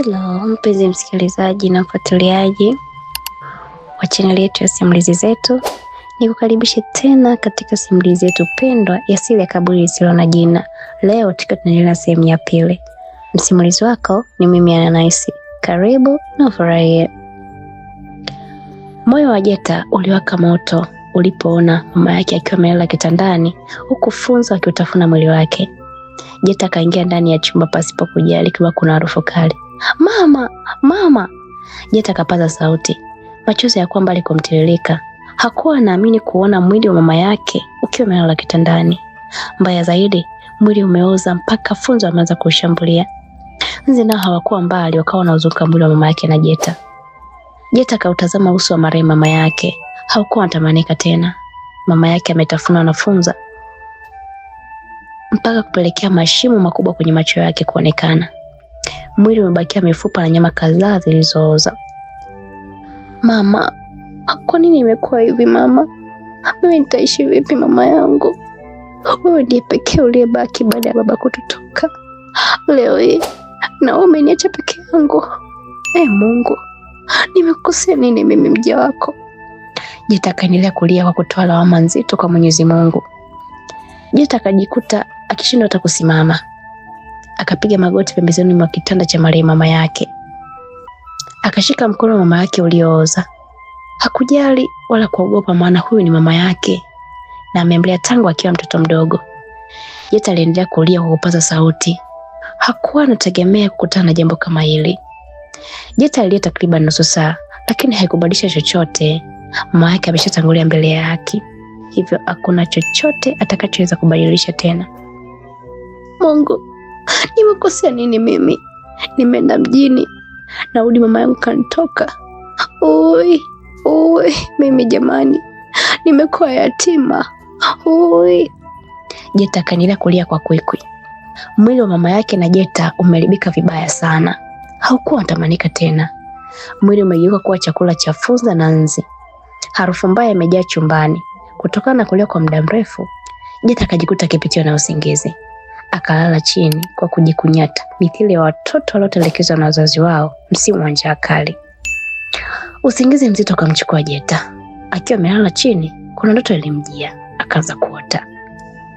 Hello, mpenzi msikilizaji na mfuatiliaji wa chaneli yetu ya simulizi zetu. Nikukaribishe tena katika simulizi yetu pendwa ya Siri ya Kaburi Lisilo na Jina. Leo tukiwa tunaendelea na sehemu ya pili. Msimulizi wako ni mimi Ananaisi. Karibu na ufurahie. Moyo wa Jeta uliwaka moto ulipoona mama yake akiwa amelala kitandani huku funza akiutafuna mwili wake. Jeta akaingia ndani ya chumba pasipo kujali kuwa kuna harufu kali. Mama, mama! Jeta akapaza sauti. Machozi yakuwa mbali kumtiririka. Hakuwa anaamini kuona mwili wa mama yake ukiwa umelala kitandani. Mbaya zaidi, mwili umeoza mpaka funza wameanza kushambulia. Nzi nao hawakuwa mbali, wakawa wanazunguka mwili wa mama yake na Jeta. Jeta akautazama uso wa marehemu mama yake. Haukuwa unatamanika tena. Mama yake ametafunwa na funza mpaka kupelekea mashimo makubwa kwenye macho yake kuonekana. Mwili umebakia mifupa na nyama kadhaa zilizooza. Mama, kwa nini imekuwa hivi mama? Mimi nitaishi vipi mama yangu? Wewe ndiye pekee uliyebaki baada ya baba kututoka. Leo hii na wewe umeniacha peke yangu. Mungu, nimekosea nini mimi mja wako? Jeta akaendelea kulia kwa kutoa lawama nzito kwa Mwenyezi Mungu. Jeta akajikuta akishindwa hata kusimama. Akapiga magoti pembezoni mwa kitanda cha marehemu mama yake. Akashika mkono wa mama yake uliooza. Hakujali wala kuogopa, maana huyu ni mama yake na amemlea tangu akiwa mtoto mdogo. Jeta aliendelea kulia kwa kupaza sauti. Hakuwa anategemea kukutana na jambo kama hili. Jeta alilia takriban nusu saa, lakini haikubadilisha chochote. Mama yake ameshatangulia mbele ya haki, hivyo hakuna chochote atakachoweza kubadilisha tena. Mungu, nimekosea nini mimi? Nimeenda mjini, narudi mama yangu kanitoka. Oi, mimi jamani, nimekuwa yatima. Oi. Jeta akaendelea kulia kwa kwikwi. Mwili wa mama yake na Jeta umeharibika vibaya sana. Haukuwa unatamanika tena. Mwili umegeuka kuwa chakula cha funza na nzi. Harufu mbaya imejaa chumbani. Kutokana na kulia kwa muda mrefu, Jeta akajikuta akipitiwa na usingizi. Akalala chini kwa kujikunyata, mithili ya watoto waliotelekezwa na wazazi wao msimu wa njaa kali. Usingizi mzito ukamchukua Jeta. Akiwa amelala chini, kuna ndoto ilimjia, akaanza kuota.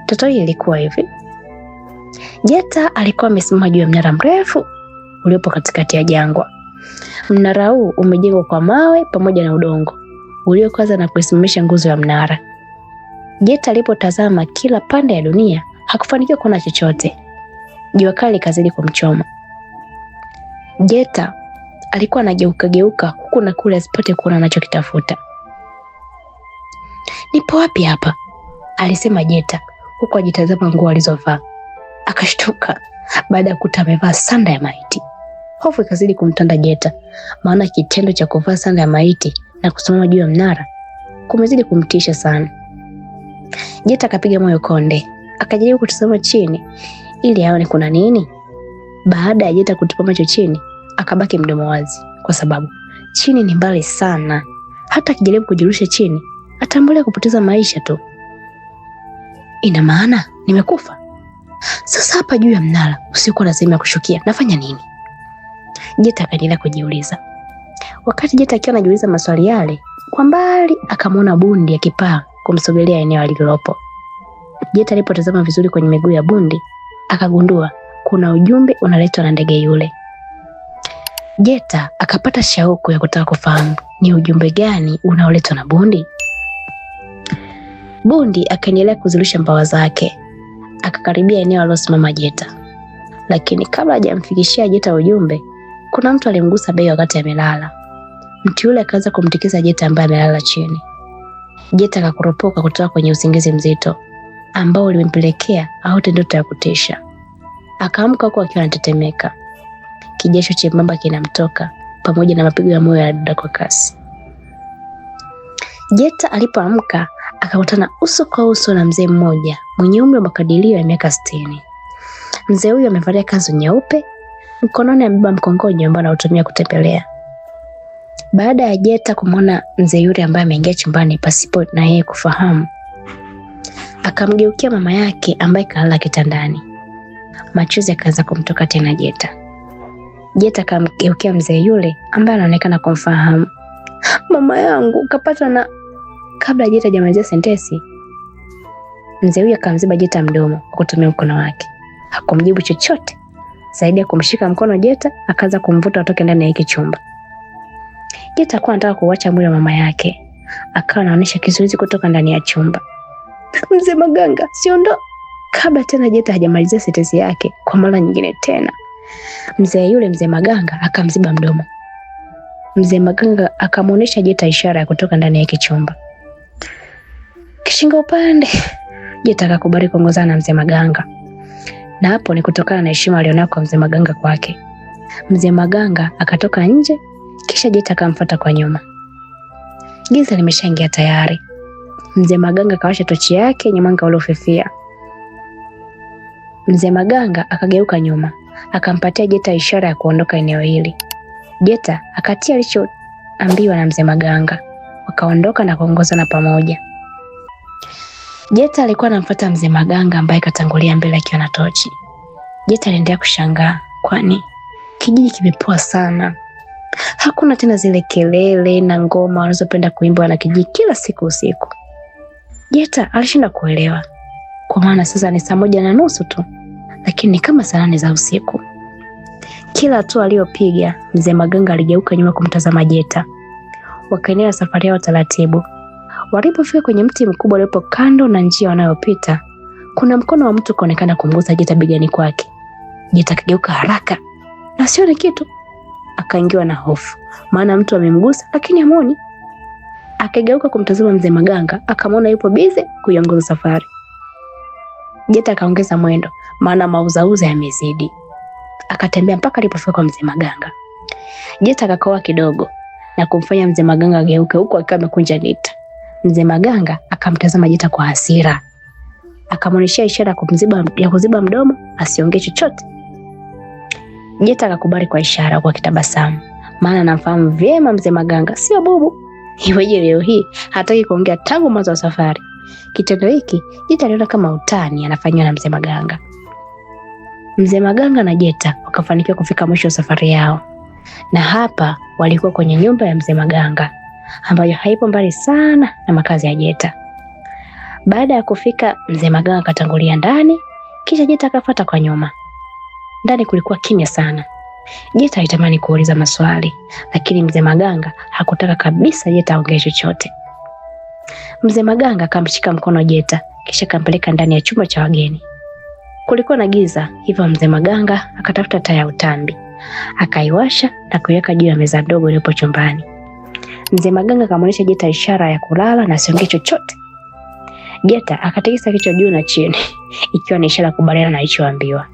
Ndoto hii ilikuwa hivi. Jeta alikuwa amesimama juu ya mnara mrefu uliopo katikati ya jangwa. Mnara huu umejengwa kwa mawe pamoja na udongo uliokaza na kusimamisha nguzo ya mnara. Jeta alipotazama kila pande ya dunia, hakufanikiwa kuona chochote. Jua kali kazidi kumchoma. Jeta alikuwa anageuka huku na kule asipate kuona anachokitafuta. Nipo wapi hapa? Alisema Jeta huku ajitazama nguo alizovaa. Akashtuka baada ya kukuta amevaa sanda ya maiti. Hofu ikazidi kumtanda Jeta, maana kitendo cha kuvaa sanda ya maiti na kusimama juu ya mnara kumezidi kumtisha sana. Jeta akapiga moyo konde, akajaribu kutazama chini ili aone kuna nini. Baada ya Jeta kutupa macho chini, akabaki mdomo wazi kwa sababu chini ni mbali sana. Hata akijaribu kujirusha chini, atambulia kupoteza maisha tu. Ina maana nimekufa? Sasa hapa juu ya mnara usiokuwa na sehemu ya kushukia, nafanya nini? Jeta akaendelea kujiuliza. Wakati Jeta akiwa anajiuliza maswali yale, kwa mbali akamwona bundi akipaa kumsogelea eneo alilopo. Jeta alipotazama vizuri kwenye miguu ya bundi, akagundua kuna ujumbe unaletwa na ndege yule. Jeta akapata shauku ya kutaka kufahamu ni ujumbe gani unaoletwa na bundi. Bundi akaendelea kuzirusha mbawa zake, akakaribia eneo alilosimama Jeta. Lakini kabla hajamfikishia Jeta ujumbe, kuna mtu alimgusa bega wakati amelala. Mtu yule akaanza kumtikisa Jeta ambaye amelala chini. Jeta akakurupuka kutoka kwenye usingizi mzito ambao ulimpelekea aote ndoto ya kutisha. Akaamka huko akiwa anatetemeka. Kijasho chembamba kinamtoka pamoja na mapigo ya moyo yanadunda kwa kasi. Jeta alipoamka akakutana uso kwa uso na mzee mmoja mwenye umri wa makadirio ya miaka 60. Mzee huyo amevalia kanzu nyeupe, mkononi amebeba mkongojo ambao anautumia kutembelea. Baada ya Jeta kumwona mzee yule ambaye ameingia chumbani pasipo na yeye kufahamu, akamgeukia mama yake ambaye kalala kitandani. Machozi yakaanza kumtoka tena Jeta. Jeta akamgeukia mzee yule ambaye anaonekana kumfahamu. Mama yangu kapata na... Kabla Jeta hajamalizia sentensi, mzee huyo akamziba Jeta mdomo kwa kutumia mkono wake. Hakumjibu chochote zaidi ya kumshika mkono Jeta, akaanza kumvuta atoke ndani ya hiki chumba. Jeta alikuwa anataka kuacha mwili wa mama yake, akawa anaonyesha kizuizi kutoka ndani ya chumba. Mzee Maganga, siondo. Kabla tena Jeta hajamalizia sentensi yake, kwa mara nyingine tena mzee Maganga akamziba mdomo. Mzee Maganga akamuonesha Jeta ishara ya kutoka ndani ya hiki chumba. Kishinga upande. Jeta akakubali kuongozana na mzee Maganga. Na hapo ni kutokana na heshima alionayo kwa mzee Maganga kwake. Mzee Maganga akatoka nje, kisha Jeta akamfuata kwa nyuma. Giza limeshaingia tayari. Mzee Maganga akawasha tochi yake yenye mwanga uliofifia. Mzee Maganga akageuka nyuma, akampatia Jeta ishara ya kuondoka eneo hili. Jeta akatia alichoambiwa na mzee Maganga, wakaondoka na kuongozana pamoja. Jeta alikuwa anamfuata mzee Maganga ambaye katangulia mbele akiwa na tochi. Jeta aliendelea kushangaa, kwani kijiji kimepoa sana. Hakuna tena zile kelele na ngoma wanazopenda kuimba na kijiji kila siku usiku. Jeta alishinda kuelewa, kwa maana sasa ni 1:30 tu, lakini ni kama saa 8 za usiku. Kila hatua aliyopiga, mzee Maganga aligeuka nyuma kumtazama Jeta. Wakaendelea safari yao taratibu. Walipofika kwenye mti mkubwa uliopo kando na njia wanayopita, kuna mkono wa mtu kaonekana kumgusa Jeta begani kwake. Jeta akageuka haraka na sione kitu. Akaingiwa na hofu, maana mtu amemgusa lakini hamuoni. Akageuka kumtazama mzee Maganga, akamwona yupo bize kuiongoza safari. Jeta akaongeza mwendo, maana mauzauza yamezidi. Akatembea mpaka alipofika kwa mzee Maganga. Jeta akakoa kidogo na kumfanya mzee Maganga ageuke, huko akiwa amekunja nita. Mzee Maganga akamtazama Jeta kwa hasira. Akamwonyesha ishara ya kuziba mdomo asiongee chochote. Jeta akakubali kwa ishara kwa kitabasamu, maana anamfahamu vyema mzee Maganga, sio bubu. Iweje leo hii hataki kuongea tangu mwanzo wa safari. Kitendo hiki Jeta aliona kama utani anafanywa na mzee Maganga. Mzee Maganga na Jeta wakafanikiwa kufika mwisho wa safari yao. Na hapa walikuwa kwenye nyumba ya mzee Maganga, ambayo haipo mbali sana na makazi ya Jeta. Baada ya kufika, mzee Maganga akatangulia ndani, kisha Jeta akafuata kwa nyuma. Ndani kulikuwa kimya sana. Jeta alitamani kuuliza maswali, lakini mzee Maganga hakutaka kabisa Jeta aongee chochote. Mzee Maganga akamshika mkono Jeta, kisha akampeleka ndani ya chumba cha wageni. Kulikuwa na giza, hivyo mzee Maganga akatafuta taa ya utambi, akaiwasha na kuiweka juu ya meza ndogo iliyopo chumbani. Mzee Maganga akamwonyesha Jeta ishara ya kulala na asiongee chochote. Jeta akatikisa kichwa juu na chini, ikiwa ni ishara kubaliana na alichoambiwa.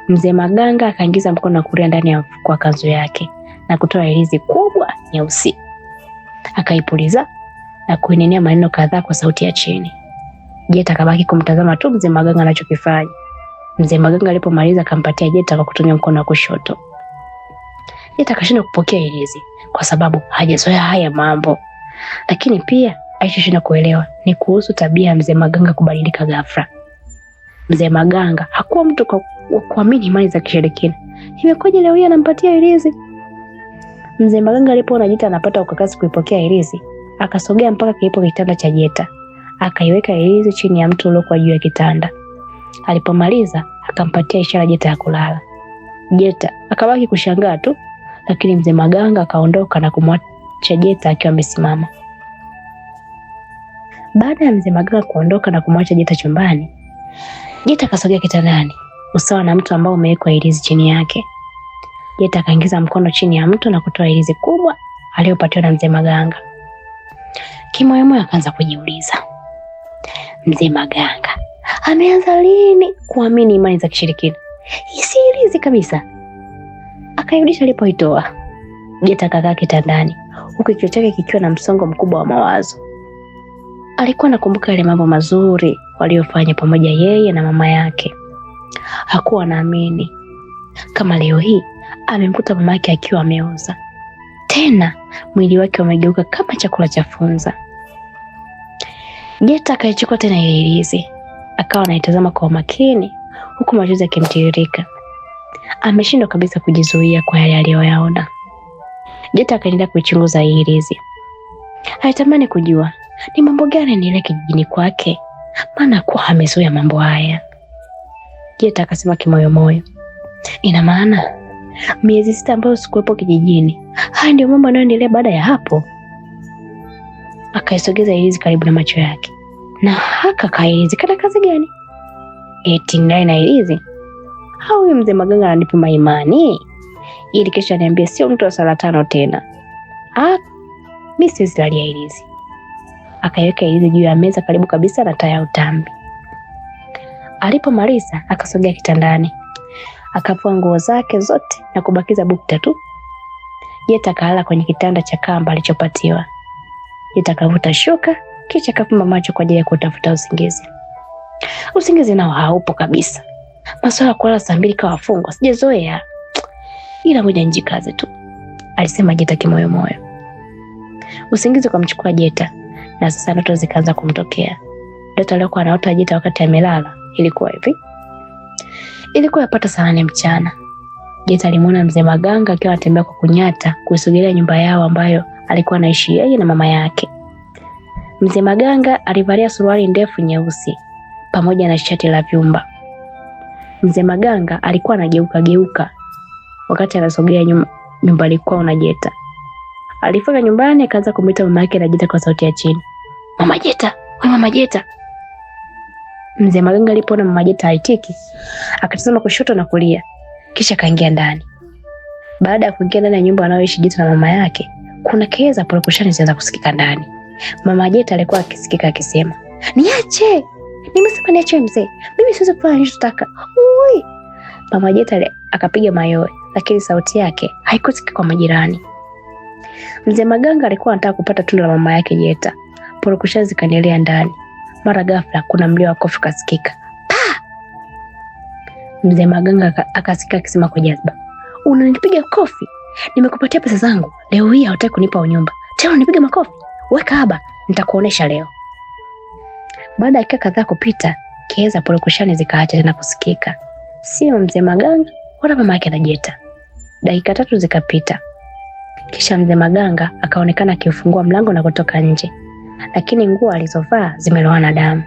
Mzee Maganga akaingiza mkono wa kulia ndani ya mfuko wa kanzu yake na kutoa hirizi kubwa nyeusi. Akaipuliza na kuinenea maneno kadhaa kwa sauti ya chini. Jeta akabaki kumtazama tu mzee Maganga anachokifanya. Mzee Maganga alipomaliza akampatia Jeta kwa kutumia mkono wa kushoto. Jeta akashindwa kupokea hirizi kwa sababu hajazoea haya mambo. Lakini pia alichoshinda kuelewa ni kuhusu tabia ya mzee Maganga kubadilika ghafla. Mzee Maganga hakuwa mtu kwa kuamini imani za kishirikina. Imekuwaje leo hii anampatia hirizi? Mzee Maganga alipoona Jeta anapata ukakasi kuipokea hirizi, akasogea mpaka kilipo kitanda cha Jeta. Akaiweka hirizi chini ya mto uliokuwa juu ya kitanda. Alipomaliza, akampatia ishara Jeta ya kulala. Jeta akabaki kushangaa tu, lakini mzee Maganga akaondoka na kumwacha Jeta akiwa amesimama. Baada ya mzee Maganga kuondoka na kumwacha Jeta chumbani, Jeta akasogea kitandani, usawa na mto ambao umewekwa hirizi chini yake. Jeta akaingiza mkono chini ya mto na kutoa hirizi kubwa aliyopatiwa na mzee Maganga. Kimoyomoyo akaanza kujiuliza, mzee Maganga ameanza lini kuamini imani za kishirikina? Hii si hirizi kabisa. Akairudisha alipoitoa. Jeta akakaa kitandani, huku kichwa chake kikiwa na msongo mkubwa wa mawazo. Alikuwa anakumbuka yale mambo mazuri waliofanya pamoja yeye na mama yake. Hakuwa anaamini kama leo hii amemkuta mama yake akiwa ameoza. Tena mwili wake umegeuka kama chakula cha funza. Jeta akaichukua tena ile hirizi, akawa anaitazama kwa makini huku machozi yakimtiririka. ameshindwa kabisa kujizuia kwa yale aliyoyaona. Jeta akaendelea kuichunguza hii ilizi. Alitamani kujua ni mambo gani yanaendelea kijijini kwake, maana kwa amezoea mambo haya. Jeta akasema kimoyomoyo, ina maana miezi 6 ambayo sikuwepo kijijini, haya ndio mambo yanayoendelea baada ya hapo. Akaisogeza ilizi karibu na macho yake. Na haka kailizi kana kazi gani? Eti ndai na ilizi? Au huyu mzee Maganga ananipima imani ili kesho niambie sio mtu wa sala 5 tena. Mimi siwezi lalia ilizi. Akaiweka ilizi juu ya meza karibu kabisa na taa ya utambi. Alipomaliza akasogea kitandani. Akavua nguo zake zote na kubakiza bukta tu. Jeta akalala kwenye kitanda cha kamba alichopatiwa. Jeta akavuta shuka kisha akafumba macho kwa ajili ya kutafuta usingizi. Usingizi nao haupo kabisa. Masuala kulala saa 2 kwa wafungwa sijazoea. Ila ngoja njikaze tu, alisema Jeta kimoyomoyo. Usingizi ukamchukua Jeta na sasa ndoto zikaanza kumtokea. Ndoto aliyokuwa anaota Jeta wakati amelala ilikuwa hivi. Ilikuwa yapata saa 4 mchana. Jeta alimuona mzee Maganga akiwa anatembea kwa kunyata kuisogelea nyumba yao ambayo alikuwa anaishi yeye na mama yake. Mzee Maganga alivalia suruali ndefu nyeusi pamoja na shati la vyumba. Mzee Maganga alikuwa anageuka wakati anasogea nyumba alikuwa na Jeta. Alifika nyumbani akaanza kumuita mama yake na Jeta kwa sauti ya chini. Mama Jeta, wewe mama Jeta. Mzee Maganga alipoona mama Jeta haitiki, akatazama kushoto na kulia, kisha kaingia ndani. Baada ya kuingia ndani ya nyumba anayoishi Jeta na mama yake, kuna kelele za purukushani zinaanza kusikika ndani. Mama Jeta alikuwa akisikika akisema, "Niache! Nimesema niache mzee. Mimi siwezi kufanya ninachotaka." Ui! Mama Jeta akapiga mayowe, lakini sauti yake haikusikika kwa majirani. Mzee Maganga alikuwa anataka kupata tunda la mama yake Jeta. Purukushani zikaendelea ndani. Mara ghafla kuna mlio wa kofi kasikika. Pa! Mzee Maganga akasikia akisema kwa jazba, "Unanipiga kofi? Nimekupatia pesa zangu. Leo hii hutaki kunipa unyumba. Tena unipiga makofi? Weka haba, nitakuonesha leo." Baada ya dakika kadhaa kupita, kelele za purukushani zikaacha tena kusikika. Sio mzee Maganga wala mama yake na Jeta. Dakika 3 zikapita. Kisha mzee Maganga akaonekana akifungua mlango na kutoka nje. Lakini nguo alizovaa zimelowana damu.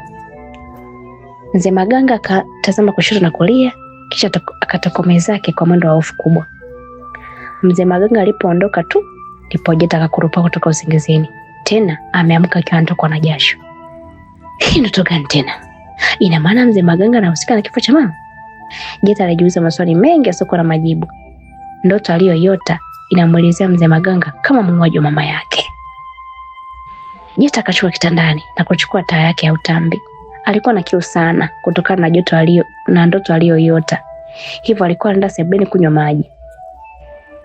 Mzee Maganga akatazama kushoto na kulia, kisha akatokomeza zake kwa mwendo wa hofu kubwa. Mzee Maganga alipoondoka tu, ndipo Jeta akakurupa kutoka usingizini. Tena ameamka akiwa anatokwa na jasho. Hii ndoto gani tena? Ina maana mzee Maganga anahusika na kifo cha mama? Jeta alijiuliza maswali mengi yasiyokuwa na majibu. Ndoto aliyoiota inamuelezea mzee Maganga kama muuaji wa mama yake. Jeta akachukua kitandani na kuchukua taa yake ya utambi. Alikuwa na kiu sana kutokana na ndoto aliyoiota. Hivyo alikuwa anaenda sebuleni kunywa maji.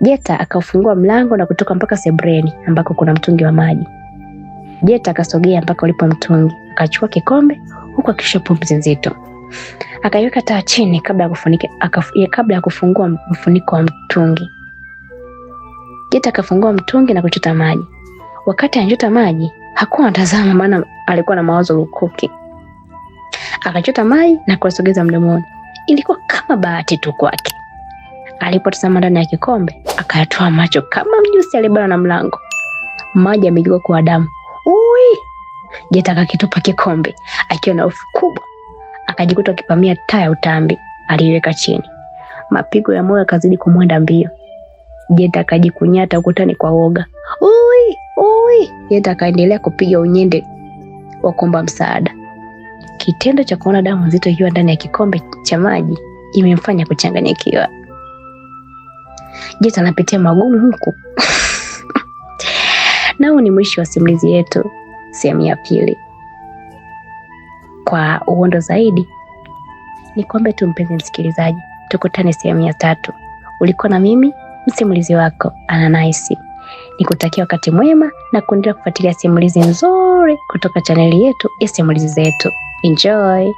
Jeta akafungua mlango na kutoka mpaka sebuleni ambako kuna mtungi wa maji. Jeta akasogea mpaka ulipo mtungi, akachukua kikombe huku akishusha pumzi nzito. Akaiweka taa chini kabla ya kufungua mfuniko wa mtungi. Jeta akafungua mtungi na kuchota maji. Wakati anachota maji, hakuwa anatazama maana alikuwa na mawazo lukuki. Akachota maji na kuasogeza mdomoni. Ilikuwa kama bahati tu kwake. Alipotazama ndani ya kikombe, akayatoa macho kama mjusi aliyebana na mlango. Maji yamegeuka kuwa damu. Ui! Jeta akakitupa kikombe akiwa na hofu kubwa. Akajikuta akipamia taa ya utambi aliweka chini. Mapigo ya moyo yakazidi kumwenda mbio. Jeta akajikunyata ukutani kwa woga. Ui! Ui! Jeta akaendelea kupiga unyende wa kuomba msaada. Kitendo cha kuona damu nzito ikiwa ndani ya kikombe cha maji imemfanya kuchanganyikiwa. Jeta anapitia magumu huku. Nao ni mwisho wa simulizi yetu sehemu ya pili. Kwa uhondo zaidi, ni kuombe tu mpenzi msikilizaji, tukutane sehemu ya 3. Ulikuwa na mimi msimulizi wako Ananaisi. Nikutakia wakati mwema na kuendelea kufuatilia simulizi nzuri kutoka chaneli yetu ya Simulizi Zetu. Enjoy!